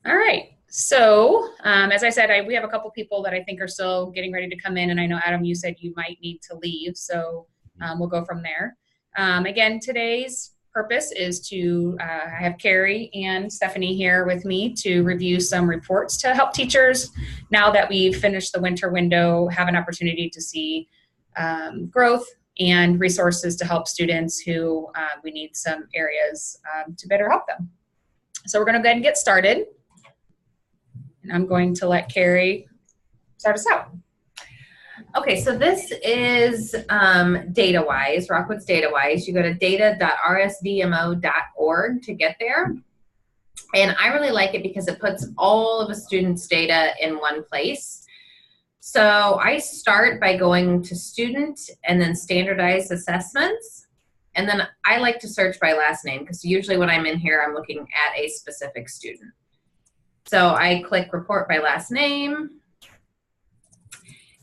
All right. So, as I said, we have a couple people that I think are still getting ready to come in, and I know Adam, you said you might need to leave, so we'll go from there. Again, today's purpose is to I have Carrie and Stephanie here with me to review some reports to help teachers now that we've finished the winter window have an opportunity to see growth and resources to help students who we need some areas to better help them. So we're going to go ahead and get started. And I'm going to let Carrie start us out. Okay, so this is DataWise, Rockwood's DataWise. You go to data.rsdmo.org to get there. And I really like it because it puts all of a student's data in one place. So I start by going to student and then standardized assessments. And then I like to search by last name because usually when I'm in here, I'm looking at a specific student. So I click report by last name,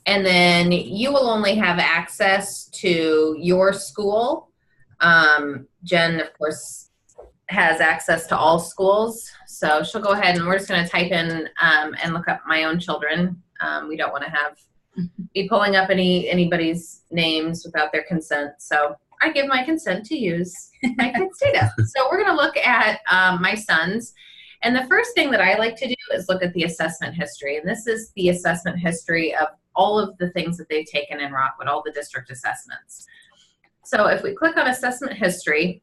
and then you will only have access to your school. Jen, of course, has access to all schools. So she'll go ahead and we're just going to type in and look up my own children. We don't want to be pulling up anybody's names without their consent. So I give my consent to use my kids' data. So we're going to look at my sons. And the first thing that I like to do is look at the assessment history. And this is the assessment history of all of the things that they've taken in Rockwood, all the district assessments. So if we click on assessment history,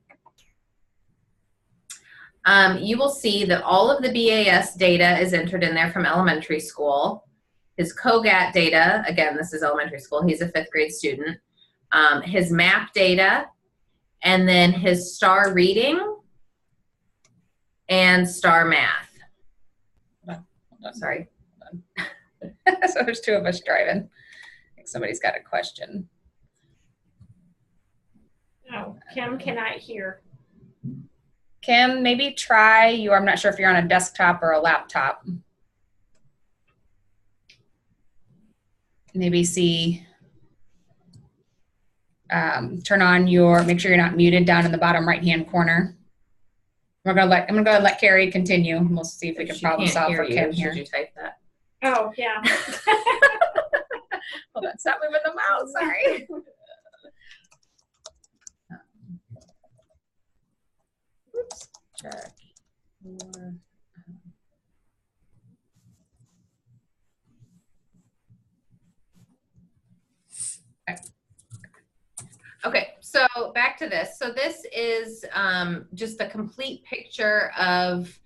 you will see that all of the BAS data is entered in there from elementary school. His COGAT data, again, this is elementary school. He's a 5th grade student. His MAP data, and then his STAR reading, and STAR math. Hold on. Sorry. Hold on. So there's 2 of us driving. I think somebody's got a question. Oh, Kim cannot hear. Kim, maybe try you. I'm not sure if you're on a desktop or a laptop. Maybe see, turn on make sure you're not muted down in the bottom right-hand corner. I'm gonna let Carrie continue. And we'll see if we can problem solve for Kim here. Should you type that? Oh, yeah. Hold on, stop moving the mouse. Sorry. Oops. Check. Okay, so back to this. So this is just a complete picture of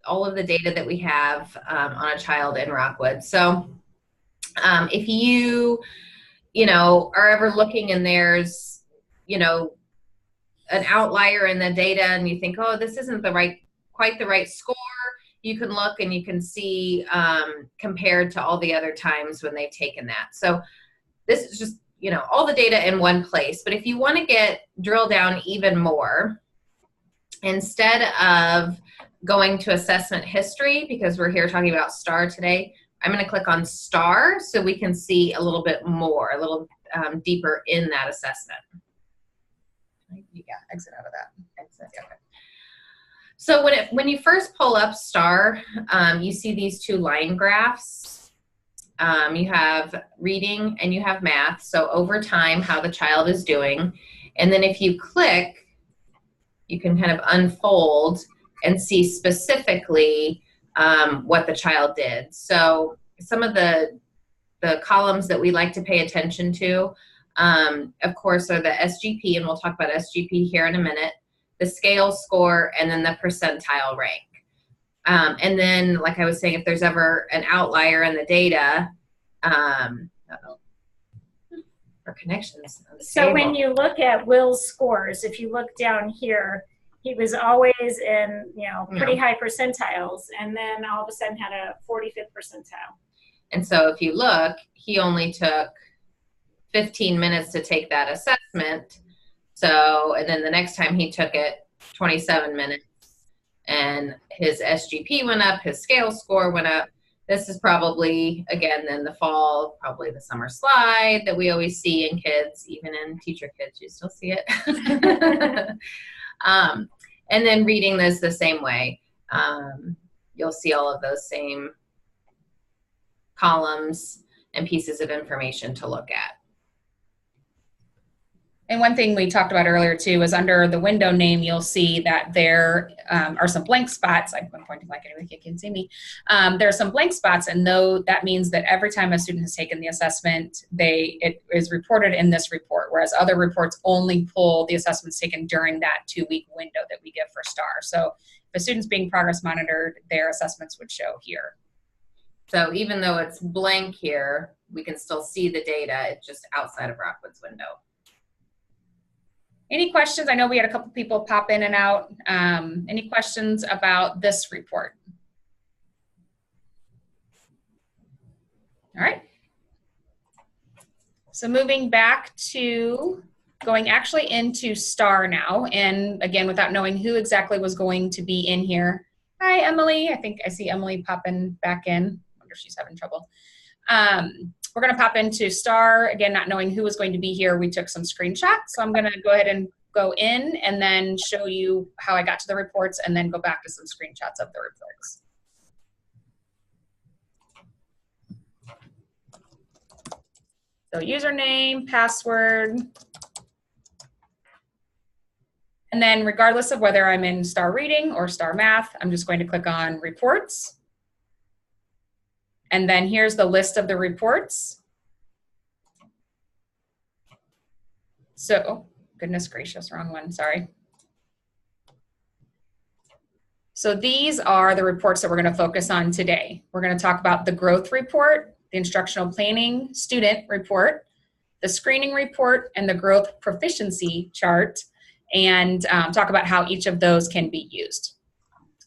all of the data that we have on a child in Rockwood. So if you are ever looking and there's, an outlier in the data and you think, oh, this isn't quite the right score, you can look and you can see compared to all the other times when they've taken that. So this is just all the data in one place. But if you want to drill down even more, instead of going to assessment history, because we're here talking about STAR today, I'm going to click on STAR so we can see a little bit more, a little deeper in that assessment. Yeah, exit out of that. Exit. Okay. So when you first pull up STAR, you see these 2 line graphs. You have reading and you have math. So over time, how the child is doing. And then if you click, you can kind of unfold and see specifically what the child did. So some of the columns that we like to pay attention to, of course, are the SGP, and we'll talk about SGP here in a minute, the scale score, and then the percentile rank. And then, like I was saying, if there's ever an outlier in the data, or connections. So when you look at Will's scores, if you look down here, he was always in, pretty high percentiles, and then all of a sudden had a 45th percentile. And so if you look, he only took 15 minutes to take that assessment. So, and then the next time he took it, 27 minutes. And his SGP went up, his scale score went up. This is probably, again, then the fall, probably the summer slide that we always see in kids, even in teacher kids, you still see it. And then reading this the same way. you'll see all of those same columns and pieces of information to look at. And one thing we talked about earlier too is under the window name, you'll see that there are some blank spots. I'm pointing like anybody can see me. There are some blank spots, and though that means that every time a student has taken the assessment, it is reported in this report, whereas other reports only pull the assessments taken during that 2-week window that we give for STAR. So if a student's being progress monitored, their assessments would show here. So even though it's blank here, we can still see the data. It's just outside of Rockwood's window. Any questions? I know we had a couple people pop in and out. Any questions about this report? All right. So moving back to going actually into STAR now. And again, without knowing who exactly was going to be in here. Hi, Emily. I think I see Emily popping back in. I wonder if she's having trouble. We're going to pop into STAR. Again, not knowing who was going to be here, we took some screenshots. So I'm going to go ahead and go in and then show you how I got to the reports and then go back to some screenshots of the reports. So username, password. And then regardless of whether I'm in STAR Reading or STAR Math, I'm just going to click on Reports. And then here's the list of the reports. So, oh, goodness gracious, wrong one, sorry. So these are the reports that we're going to focus on today. We're going to talk about the growth report, the instructional planning student report, the screening report, and the growth proficiency chart, and talk about how each of those can be used.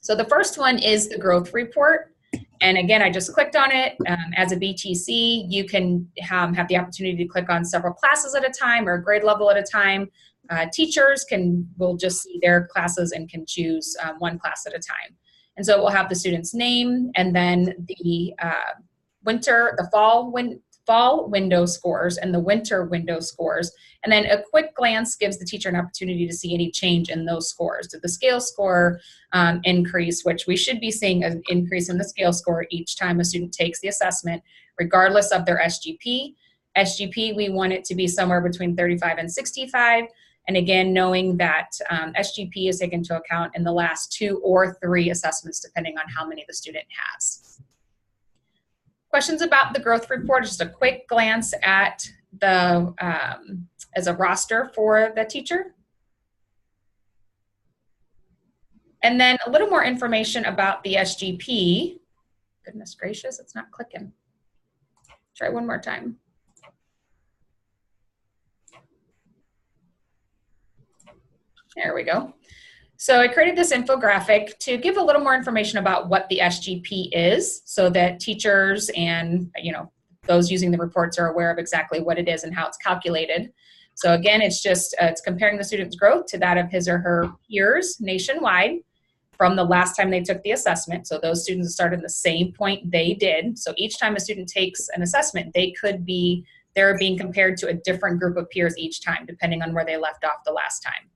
So the first one is the growth report. And again, I just clicked on it. As a BTC, you can have the opportunity to click on several classes at a time or grade level at a time. Teachers will just see their classes and can choose one class at a time. And so we'll have the student's name and then the fall window scores and the winter window scores. And then a quick glance gives the teacher an opportunity to see any change in those scores. Did the scale score increase, which we should be seeing an increase in the scale score each time a student takes the assessment, regardless of their SGP. SGP, we want it to be somewhere between 35 and 65. And again, knowing that SGP is taken into account in the last 2 or 3 assessments, depending on how many the student has. Questions about the growth report, just a quick glance at the as a roster for the teacher. And then a little more information about the SGP. Goodness gracious, it's not clicking. Try one more time. There we go. So I created this infographic to give a little more information about what the SGP is so that teachers and those using the reports are aware of exactly what it is and how it's calculated. So again, it's just it's comparing the student's growth to that of his or her peers nationwide from the last time they took the assessment. So those students started the same point they did. So each time a student takes an assessment, they're being compared to a different group of peers each time, depending on where they left off the last time.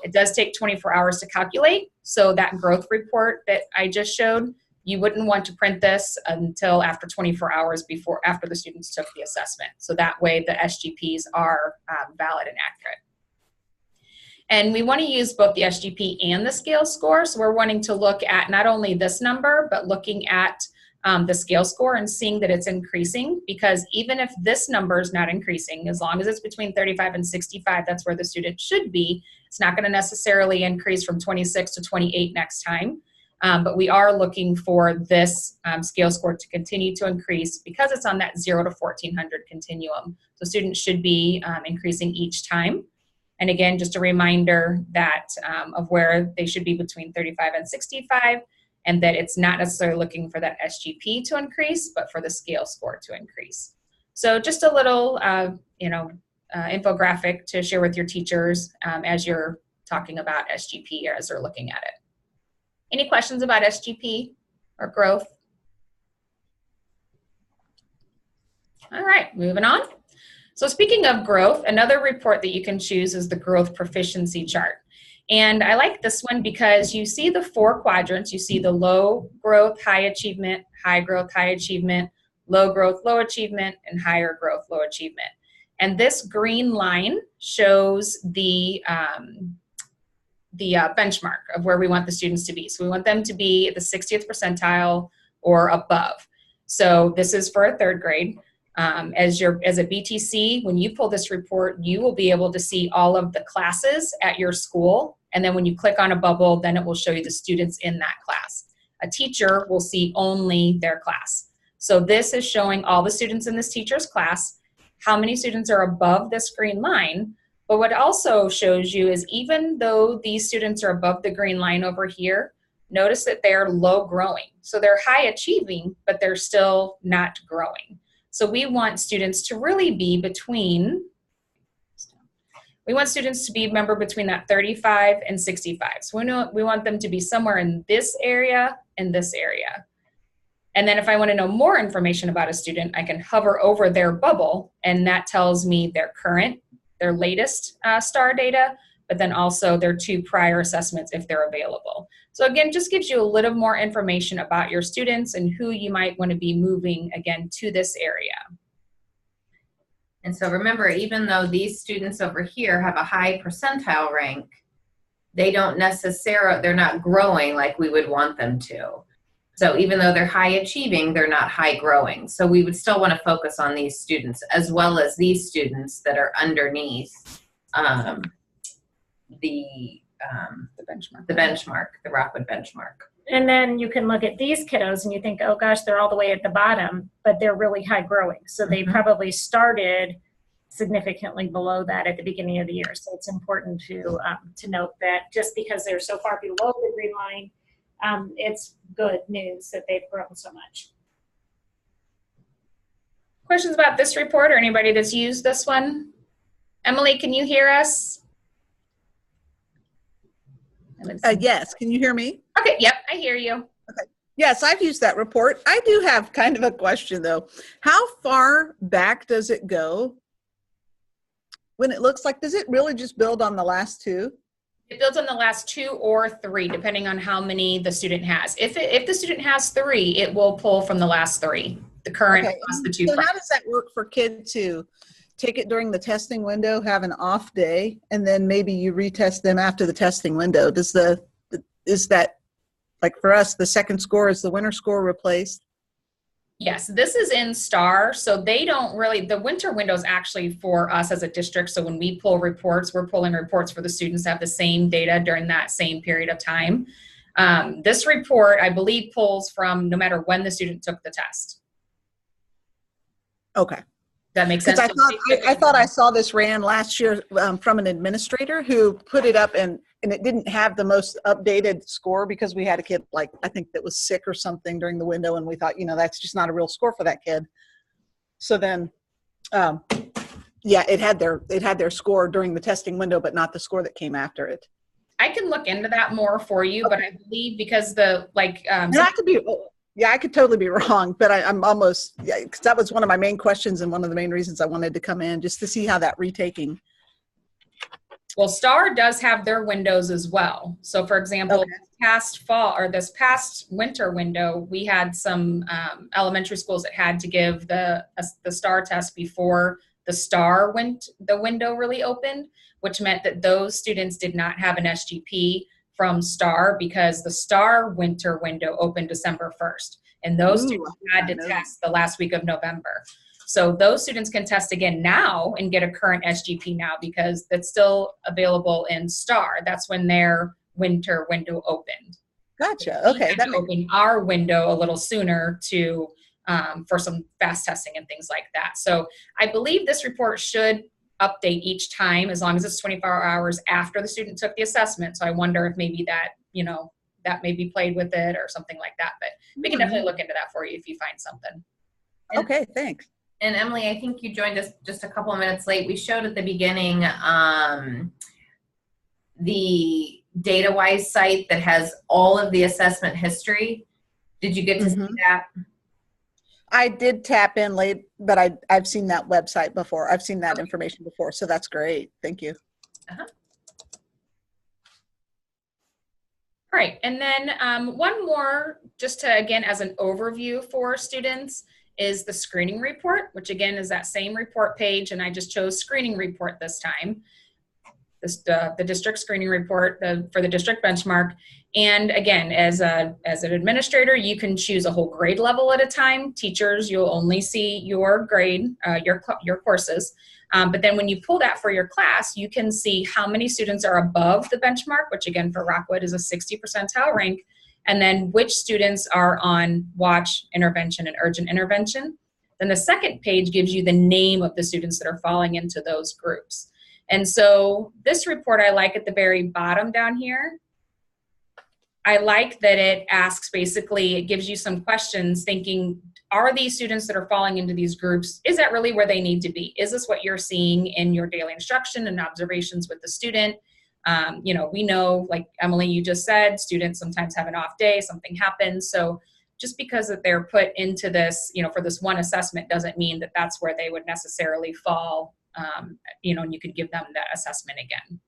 It does take 24 hours to calculate. So that growth report that I just showed, you wouldn't want to print this until after 24 hours after the students took the assessment. So that way the SGPs are valid and accurate. And we want to use both the SGP and the scale score. So we're wanting to look at not only this number, but looking at the scale score and seeing that it's increasing, because even if this number is not increasing, as long as it's between 35 and 65, that's where the student should be. It's not going to necessarily increase from 26 to 28 next time. But we are looking for this scale score to continue to increase because it's on that 0 to 1400 continuum. So students should be increasing each time. And again, just a reminder that of where they should be between 35 and 65, and that it's not necessarily looking for that SGP to increase, but for the scale score to increase. So just a little, infographic to share with your teachers as you're talking about SGP or as they're looking at it. Any questions about SGP or growth? All right, moving on. So speaking of growth, another report that you can choose is the growth proficiency chart. And I like this one because you see the 4 quadrants. You see the low growth, high achievement, high growth, high achievement, low growth, low achievement, and higher growth, low achievement. And this green line shows the benchmark of where we want the students to be. So we want them to be at the 60th percentile or above. So this is for a 3rd grade. As a BTC, when you pull this report, you will be able to see all of the classes at your school. And then when you click on a bubble, then it will show you the students in that class. A teacher will see only their class. So this is showing all the students in this teacher's class, how many students are above this green line. But what also shows you is even though these students are above the green line over here, notice that they're low growing. So they're high achieving, but they're still not growing. So we want students to really be between, remember, between that 35 and 65. So we want them to be somewhere in this area and this area. And then if I want to know more information about a student, I can hover over their bubble, and that tells me their latest STAR data, but then also their 2 prior assessments if they're available. So again, just gives you a little more information about your students and who you might want to be moving, again, to this area. And so remember, even though these students over here have a high percentile rank, they're not growing like we would want them to. So even though they're high achieving, they're not high growing. So we would still want to focus on these students as well as these students that are underneath the benchmark, the Rockwood benchmark. And then you can look at these kiddos and you think, oh gosh, they're all the way at the bottom, but they're really high growing. So they probably started significantly below that at the beginning of the year. So it's important to note that just because they're so far below the green line, it's good news that they've grown so much. Questions about this report or anybody that's used this one? Emily, can you hear us? Yes, can you hear me? Okay, yep, I hear you. Okay. Yes, I've used that report. I do have kind of a question though. How far back does it go when it looks like, does it really just build on the last 2? It builds on the last 2 or 3, depending on how many the student has. If the student has 3, it will pull from the last 3, the current plus the 2. So how does that work for kids to take it during the testing window, have an off day, and then maybe you retest them after the testing window? Is that, like for us, the second score, is the winter score replaced? Yes, this is in STAR, so they don't really, the winter window is actually for us as a district. So when we pull reports, we're pulling reports for the students to have the same data during that same period of time. This report, I believe, pulls from no matter when the student took the test. Okay. That makes sense. I thought I saw this ran last year from an administrator who put it up, and it didn't have the most updated score because we had a kid, like, I think that was sick or something during the window, and we thought, that's just not a real score for that kid. So then, yeah, it had their score during the testing window, but not the score that came after it. I can look into that more for you, okay. But I believe because I could totally be wrong, but I'm almost, because that was one of my main questions and one of the main reasons I wanted to come in, just to see how that retaking. Well, STAR does have their windows as well. So for example, this past winter window, we had some elementary schools that had to give the STAR test before the window really opened, which meant that those students did not have an SGP from STAR because the STAR winter window opened December 1st. And those students had to test the last week of November. So those students can test again now and get a current SGP now because that's still available in STAR. That's when their winter window opened. Gotcha. Okay. That opened our window a little sooner to for some fast testing and things like that. So I believe this report should update each time as long as it's 24 hours after the student took the assessment. So I wonder if maybe that, that maybe played with it or something like that. But we can definitely look into that for you if you find something. Okay, thanks. And Emily, I think you joined us just a couple of minutes late. We showed at the beginning the DataWise site that has all of the assessment history. Did you get to see that? I did tap in late, but I've seen that website before. I've seen that information before, so that's great. Thank you. All right, and then one more, just to, again, as an overview for students, is the screening report, which again is that same report page, and I just chose screening report this time. This, the district screening report for the district benchmark. And again, as an administrator, you can choose a whole grade level at a time. Teachers, you'll only see your grade, your courses. But then when you pull that for your class, you can see how many students are above the benchmark, which again for Rockwood is a 60 percentile rank, and then which students are on watch, intervention, and urgent intervention. Then the second page gives you the name of the students that are falling into those groups. And so this report I like at the very bottom down here. I like that it asks, basically, it gives you some questions thinking, are these students that are falling into these groups, is that really where they need to be? Is this what you're seeing in your daily instruction and observations with the student? You know, we know, like Emily, you just said, students sometimes have an off day, something happens. So just because that they're put into this, you know, for this one assessment doesn't mean that that's where they would necessarily fall, you know, and you could give them that assessment again.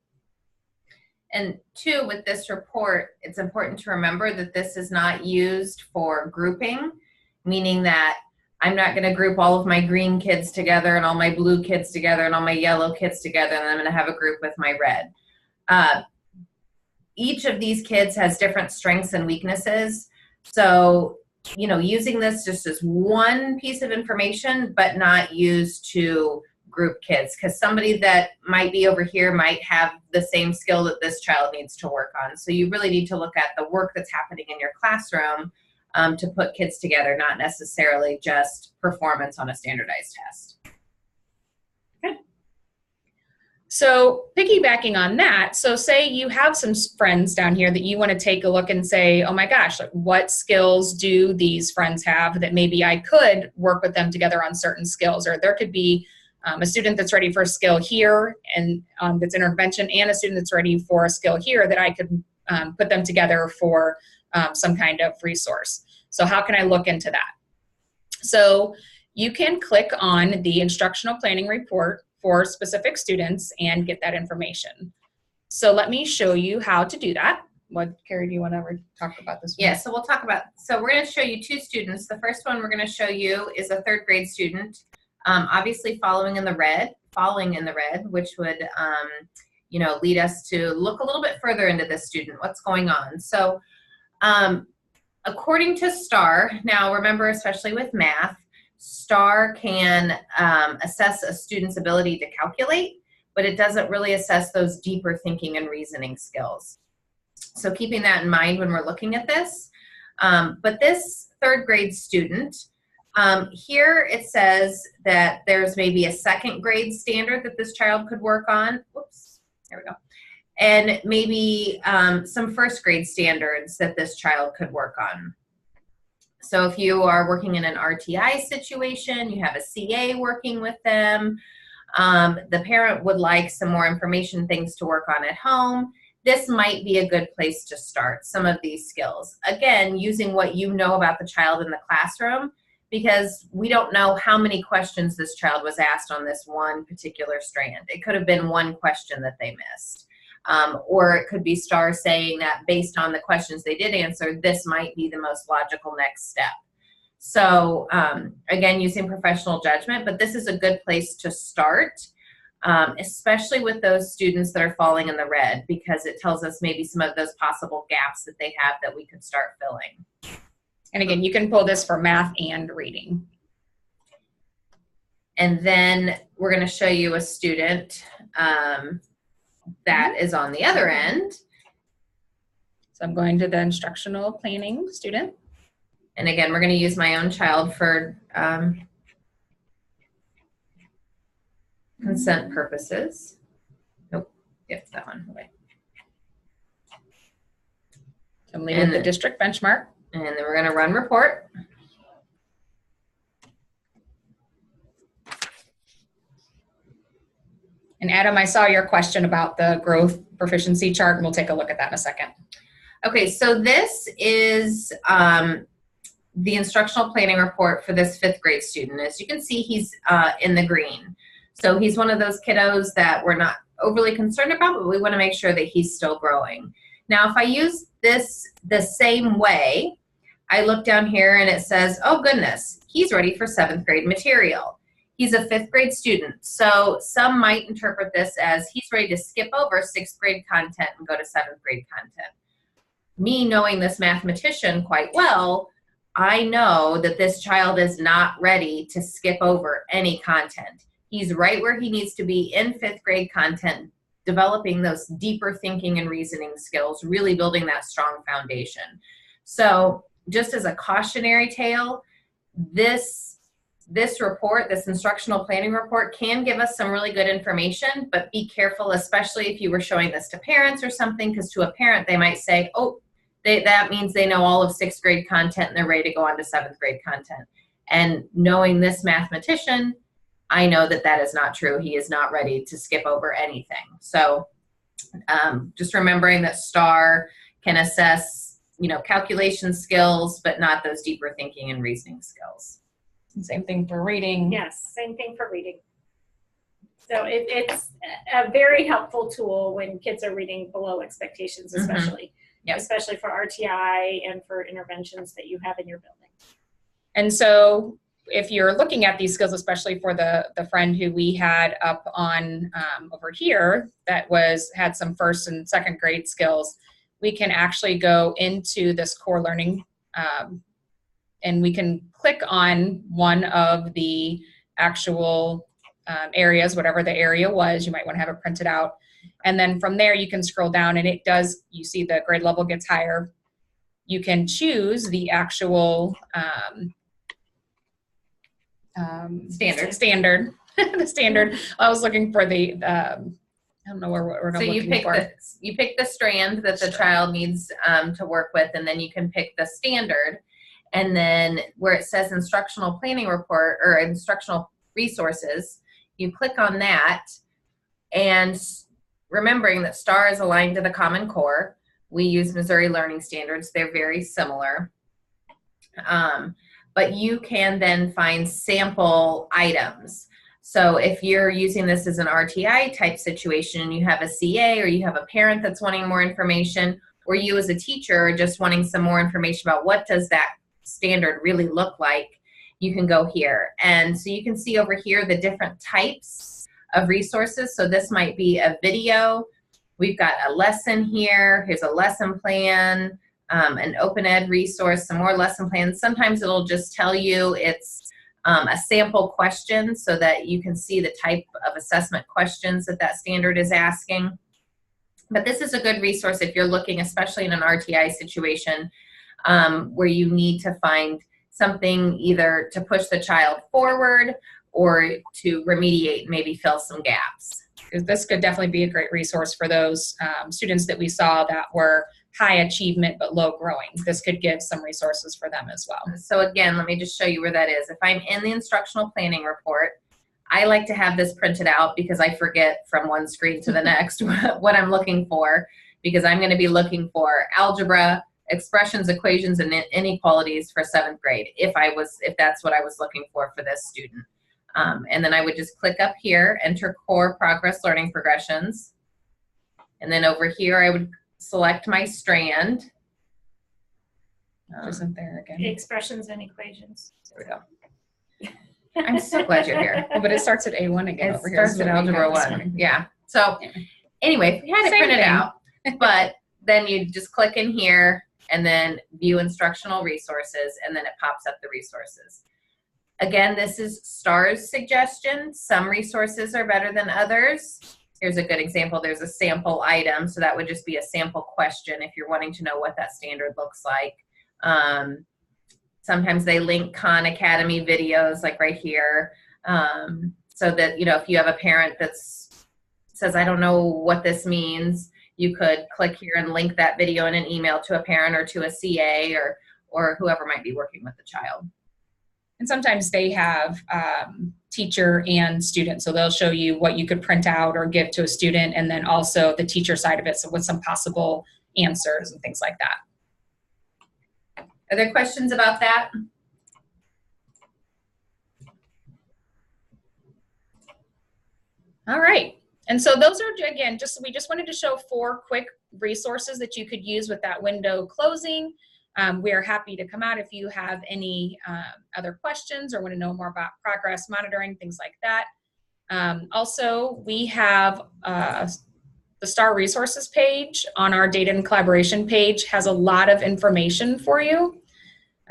And two, with this report, it's important to remember that this is not used for grouping, meaning that I'm not going to group all of my green kids together and all my blue kids together and all my yellow kids together, and I'm going to have a group with my red. Each of these kids has different strengths and weaknesses. So, you know, using this just as one piece of information, but not used to group kids, because somebody that might be over here might have the same skill that this child needs to work on. So you really need to look at the work that's happening in your classroom to put kids together, not necessarily just performance on a standardized test. Okay. So piggybacking on that, so say you have some friends down here that you want to take a look and say, oh my gosh, like, what skills do these friends have that maybe I could work with them together on certain skills? Or there could be a student that's ready for a skill here and that's intervention, and a student that's ready for a skill here that I could put them together for some kind of resource. So how can I look into that? So you can click on the instructional planning report for specific students and get that information. So let me show you how to do that. What, Carrie, do you want to talk about this one? Yeah, so we'll talk about, so we're going to show you two students. The first one we're going to show you is a third grade student. Obviously falling in the red, which would, you know, lead us to look a little bit further into this student, what's going on. So according to STAR, now remember, especially with math, STAR can assess a student's ability to calculate, but it doesn't really assess those deeper thinking and reasoning skills. So keeping that in mind when we're looking at this. But this third grade student, here it says that there's maybe a second grade standard that this child could work on. Whoops, there we go. And maybe some first grade standards that this child could work on. So if you are working in an RTI situation, you have a CA working with them, the parent would like some more information, things to work on at home, this might be a good place to start some of these skills. Again, using what you know about the child in the classroom, because we don't know how many questions this child was asked on this one particular strand. It could have been one question that they missed. Or it could be STAR saying that based on the questions they did answer, this might be the most logical next step. So again, using professional judgment, but this is a good place to start, especially with those students that are falling in the red, because it tells us maybe some of those possible gaps that they have that we could start filling. And again, you can pull this for math and reading. And then we're going to show you a student that is on the other end. So I'm going to the instructional planning student. And again, we're going to use my own child for consent purposes. Nope, yep, that one. Okay. So I'm leaving the district benchmark. And then we're going to run report. And Adam, I saw your question about the growth proficiency chart, and we'll take a look at that in a second. Okay, so this is the instructional planning report for this 5th grade student. As you can see, he's in the green. So he's one of those kiddos that we're not overly concerned about, but we want to make sure that he's still growing. Now, if I use this the same way, I look down here and it says, oh goodness, he's ready for 7th grade material. He's a 5th grade student. So some might interpret this as he's ready to skip over 6th grade content and go to 7th grade content. Me knowing this mathematician quite well, I know that this child is not ready to skip over any content. He's right where he needs to be in 5th grade content, developing those deeper thinking and reasoning skills, really building that strong foundation. So just as a cautionary tale, this report, this instructional planning report, can give us some really good information, but be careful, especially if you were showing this to parents or something, because to a parent, they might say, oh, that means they know all of 6th grade content and they're ready to go on to 7th grade content. And knowing this mathematician, I know that that is not true. He is not ready to skip over anything. So just remembering that STAR can assess, calculation skills, but not those deeper thinking and reasoning skills. Same thing for reading. Yes, same thing for reading. So it's a very helpful tool when kids are reading below expectations, especially. Yep. Especially for RTI and for interventions that you have in your building. And so if you're looking at these skills, especially for the friend who we had up on over here that had some 1st and 2nd grade skills, we can actually go into this core learning and we can click on one of the actual areas, whatever the area was. You might want to have it printed out. And then from there, you can scroll down and you see the grade level gets higher. You can choose the actual standard. The standard. I was looking for the, I don't know what I'm looking for. You pick the strand that the child needs to work with, and then you can pick the standard. And then where it says instructional planning report or instructional resources, you click on that, and remembering that STAR is aligned to the Common Core. We use Missouri Learning Standards. They're very similar. But you can then find sample items. So if you're using this as an RTI type situation and you have a CA or you have a parent that's wanting more information, or you as a teacher are just wanting some more information about what does that standard really look like, you can go here. And so you can see over here the different types of resources. So this might be a video. We've got a lesson here. Here's a lesson plan, an open ed resource, some more lesson plans. Sometimes it'll just tell you it's a sample question so that you can see the type of assessment questions that standard is asking. But this is a good resource if you're looking, especially in an RTI situation, where you need to find something either to push the child forward or to remediate, maybe fill some gaps. This could definitely be a great resource for those students that we saw that were high achievement but low growing. This could give some resources for them as well. So again, let me just show you where that is. If I'm in the instructional planning report, I like to have this printed out because I forget from one screen to the next what I'm looking for, because I'm going to be looking for algebra, expressions, equations, and inequalities for 7th grade if that's what I was looking for this student. And then I would just click up here, enter core progress learning progressions. And then over here, I would select my strand. Isn't there again? Expressions and equations. There we go. I'm so glad you're here. Oh, but it starts at A1 again. It over here. starts at Algebra 1. Yeah. So anyway, we had it printed out, but then you just click in here and then view instructional resources, and then it pops up the resources. Again, this is STAR's suggestion. Some resources are better than others. Here's a good example. There's a sample item, so that would just be a sample question if you're wanting to know what that standard looks like. Sometimes they link Khan Academy videos, like right here, so that, if you have a parent that says, I don't know what this means, you could click here and link that video in an email to a parent or to a CA or whoever might be working with the child. And sometimes they have teacher and student, so they'll show you what you could print out or give to a student, and then also the teacher side of it, so with some possible answers and things like that. Are there questions about that? All right. And so those are, again, we just wanted to show 4 quick resources that you could use with that window closing. We are happy to come out if you have any other questions or want to know more about progress monitoring, things like that. Also, we have the STAR resources page on our data and collaboration page has a lot of information for you.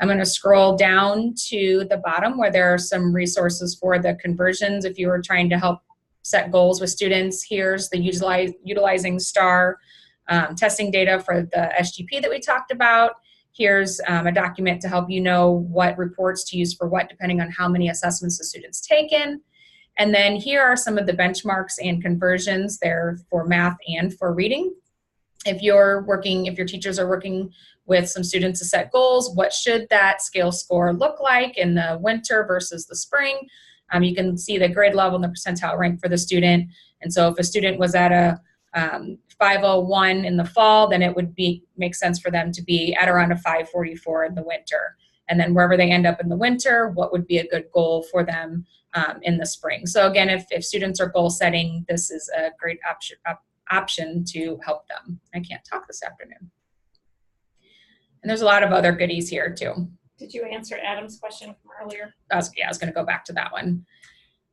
I'm going to scroll down to the bottom where there are some resources for the conversions. If you were trying to help set goals with students, here's the utilizing STAR testing data for the SGP that we talked about. Here's a document to help you know what reports to use for what, depending on how many assessments the student's taken. And then here are some of the benchmarks and conversions there for math and for reading. If your teachers are working with some students to set goals, what should that scale score look like in the winter versus the spring? You can see the grade level and the percentile rank for the student. And so if a student was at a 501 in the fall, then it would make sense for them to be at around a 544 in the winter. And then wherever they end up in the winter, what would be a good goal for them in the spring? So again, if students are goal setting, this is a great option to help them. I can't talk this afternoon. And there's a lot of other goodies here too. Did you answer Adam's question from earlier? I was going to go back to that one.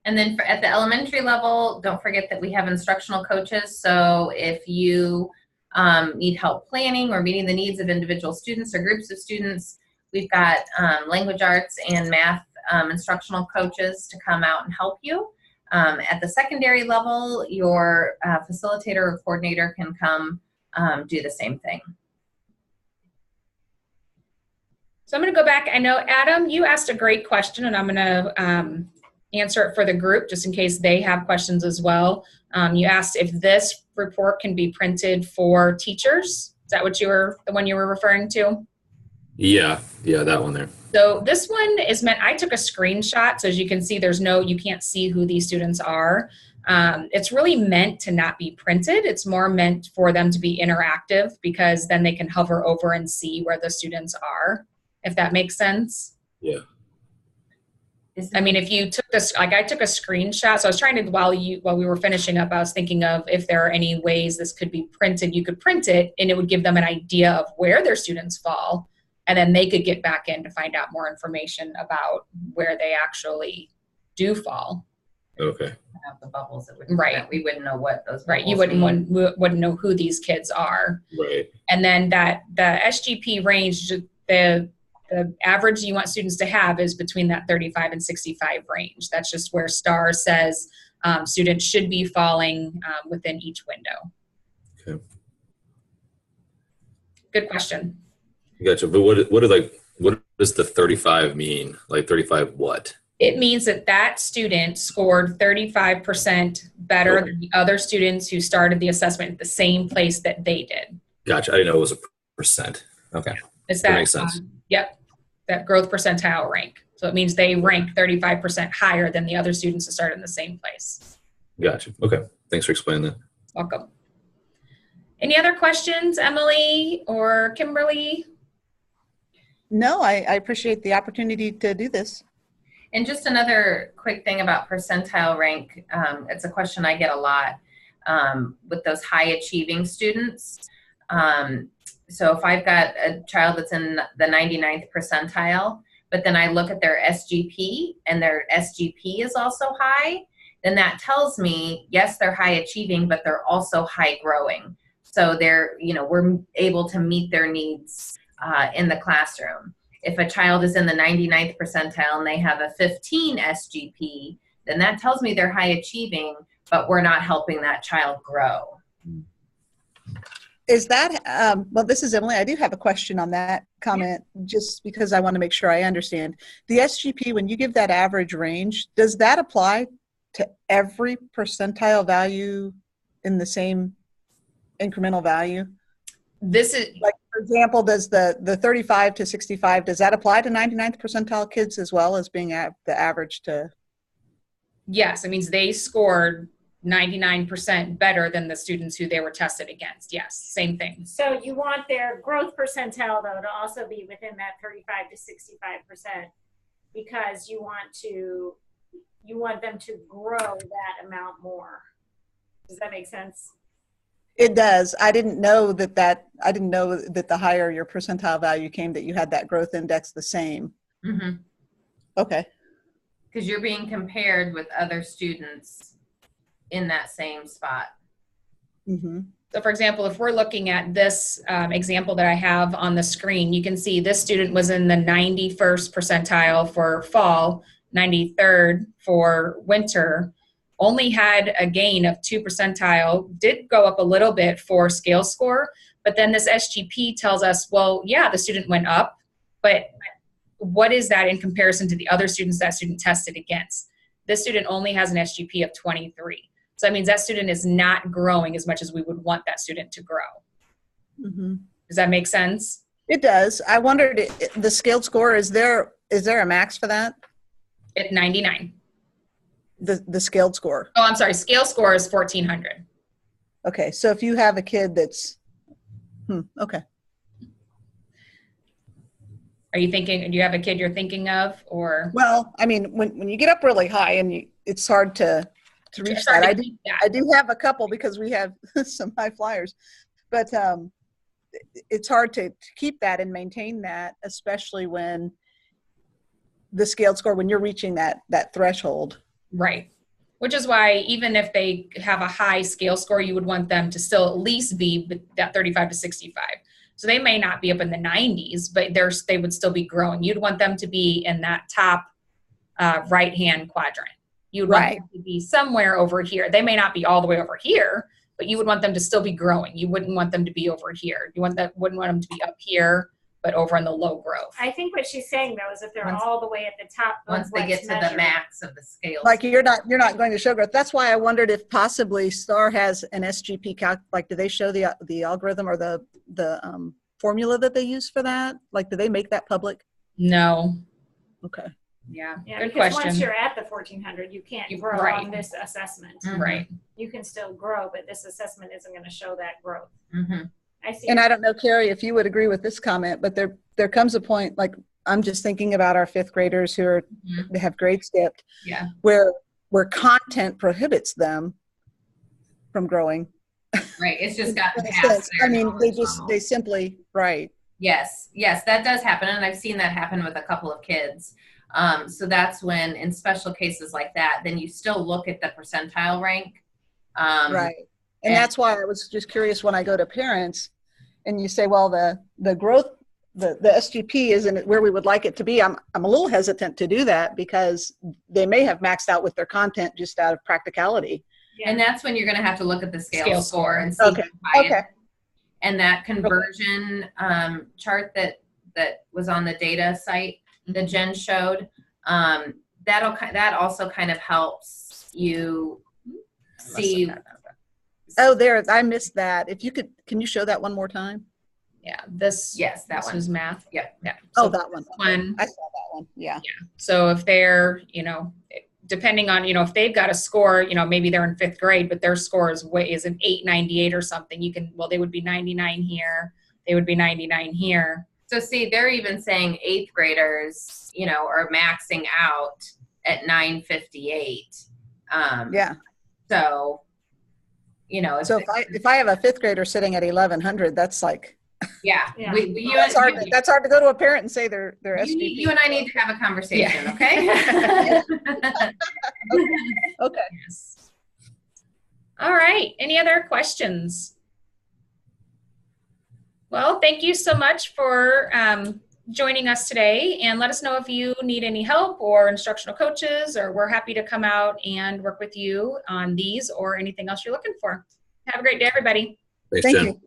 And then at the elementary level, don't forget that we have instructional coaches. So if you need help planning or meeting the needs of individual students or groups of students, we've got language arts and math instructional coaches to come out and help you. At the secondary level, your facilitator or coordinator can come do the same thing. So I'm going to go back. I know, Adam, you asked a great question, and I'm going to answer it for the group just in case they have questions as well. You asked if this report can be printed for teachers. Is that the one you were referring to? Yeah, that one there. So this one is meant, I took a screenshot, so as you can see, you can't see who these students are. It's really meant to not be printed. It's more meant for them to be interactive, because then they can hover over and see where the students are, if that makes sense. Yeah. I mean, if you took this, like I took a screenshot, so I was trying to, while we were finishing up, I was thinking of if there are any ways this could be printed. You could print it and it would give them an idea of where their students fall, and then they could get back in to find out more information about where they actually do fall. Okay. Have the bubbles that would, right. We wouldn't know what those. Right. You wouldn't know who these kids are. Right. And then the SGP range, the average you want students to have is between that 35 and 65 range. That's just where STAR says students should be falling within each window. Okay. Good question. Gotcha. But what does the 35 mean? Like 35 what? It means that student scored 35% better than the other students who started the assessment at the same place that they did. Gotcha. I didn't know it was a percent. Okay. That makes sense. Yep. That growth percentile rank. So it means they rank 35% higher than the other students who started in the same place. Gotcha. Okay. Thanks for explaining that. Welcome. Any other questions, Emily or Kimberly? No, I appreciate the opportunity to do this. And just another quick thing about percentile rank. It's a question I get a lot with those high achieving students. So if I've got a child that's in the 99th percentile, but then I look at their SGP and their SGP is also high, then that tells me, yes, they're high achieving, but they're also high growing. So we're able to meet their needs in the classroom. If a child is in the 99th percentile and they have a 15 SGP, then that tells me they're high achieving, but we're not helping that child grow. Is that, well, this is Emily. I do have a question on that comment, just because I want to make sure I understand. The SGP, when you give that average range, does that apply to every percentile value in the same incremental value? This is like, for example, does the 35 to 65, does that apply to 99th percentile kids as well as being at the average to? Yes, it means they scored 99% better than the students who they were tested against. Yes, same thing. So you want their growth percentile, though, to also be within that 35 to 65%, because you want them to grow that amount more. Does that make sense? It does. I didn't know that the higher your percentile value came, that you had that growth index the same. Mm-hmm. Okay. Because you're being compared with other students in that same spot. Mm-hmm. So for example, if we're looking at this example that I have on the screen, you can see this student was in the 91st percentile for fall, 93rd for winter, only had a gain of 2 percentile, did go up a little bit for scale score, but then this SGP tells us, well, yeah, the student went up, but what is that in comparison to the other students that student tested against? This student only has an SGP of 23. So that means that student is not growing as much as we would want that student to grow. Mm-hmm. Does that make sense? It does. I wondered, the scaled score, is there a max for that? At 99. The scaled score. Oh, I'm sorry. Scale score is 1400. Okay. So if you have a kid that's, okay. Are you thinking, do you have a kid you're thinking of, or? Well, I mean, when you get up really high and it's hard to reach It's hard that. to keep that. I do have a couple because we have some high flyers, but it's hard to keep that and maintain that, especially when the scaled score, when you're reaching that threshold. Right. Which is why even if they have a high scale score, you would want them to still at least be that 35 to 65. So they may not be up in the 90s, but they would still be growing. You'd want them to be in that top right-hand quadrant. You'd want them to be somewhere over here. They may not be all the way over here, but you would want them to still be growing. You wouldn't want them to be over here. Wouldn't want them to be up here, but over in the low growth. I think what she's saying though is if they're all the way at the top of Once they what's get to measured. the max of the scale. Like you're not going to show growth. That's why I wondered if possibly STAR has an SGP like, do they show the algorithm or the formula that they use for that? Like, do they make that public? No. Okay. Yeah. Yeah, Good because question. once you're at the 1400, you can't grow Right. on this assessment. Right. You can still grow, but this assessment isn't going to show that growth. Mm-hmm. I see. And I don't know, Carrie, if you would agree with this comment, but there comes a point, like I'm just thinking about our fifth graders who are Mhm. they have grade skipped, Yeah. where content prohibits them from growing. Right. It's just gotten In a past sense. their I mean, knowledge they level. simply right. Yes, that does happen, and I've seen that happen with a couple of kids. So that's when, in special cases like that, then you still look at the percentile rank. Right. And and- that's why I was just curious when I go to parents and you say, well, the growth, the SGP isn't where we would like it to be. I'm a little hesitant to do that because they may have maxed out with their content just out of practicality. Yeah. And that's when you're going to have to look at the scale, Scale score score. and see Okay. how high it- Okay. and that conversion chart that was on the data site that Jen showed, that also kind of helps you see. Oh, there, I missed that. If you could, can you show that one more time? Yeah. This. Yes, that This one. was math. Yep. Yeah. Oh, So that one. one. I saw that one. Yeah. So if they're, depending on, if they've got a score, maybe they're in fifth grade, but their score is an 898 or something, they would be 99 here. They would be 99 here. So see, they're even saying eighth graders, are maxing out at 958. Yeah. So, So if I have a fifth grader sitting at 1100, that's like, yeah, Yeah. that's hard to go to a parent and say they're SGP. you and I need to have a conversation, okay? Okay. Yes. All right. Any other questions? Well, thank you so much for joining us today, and let us know if you need any help or instructional coaches, or we're happy to come out and work with you on these or anything else you're looking for. Have a great day, everybody. Thanks, Thank Jen. you.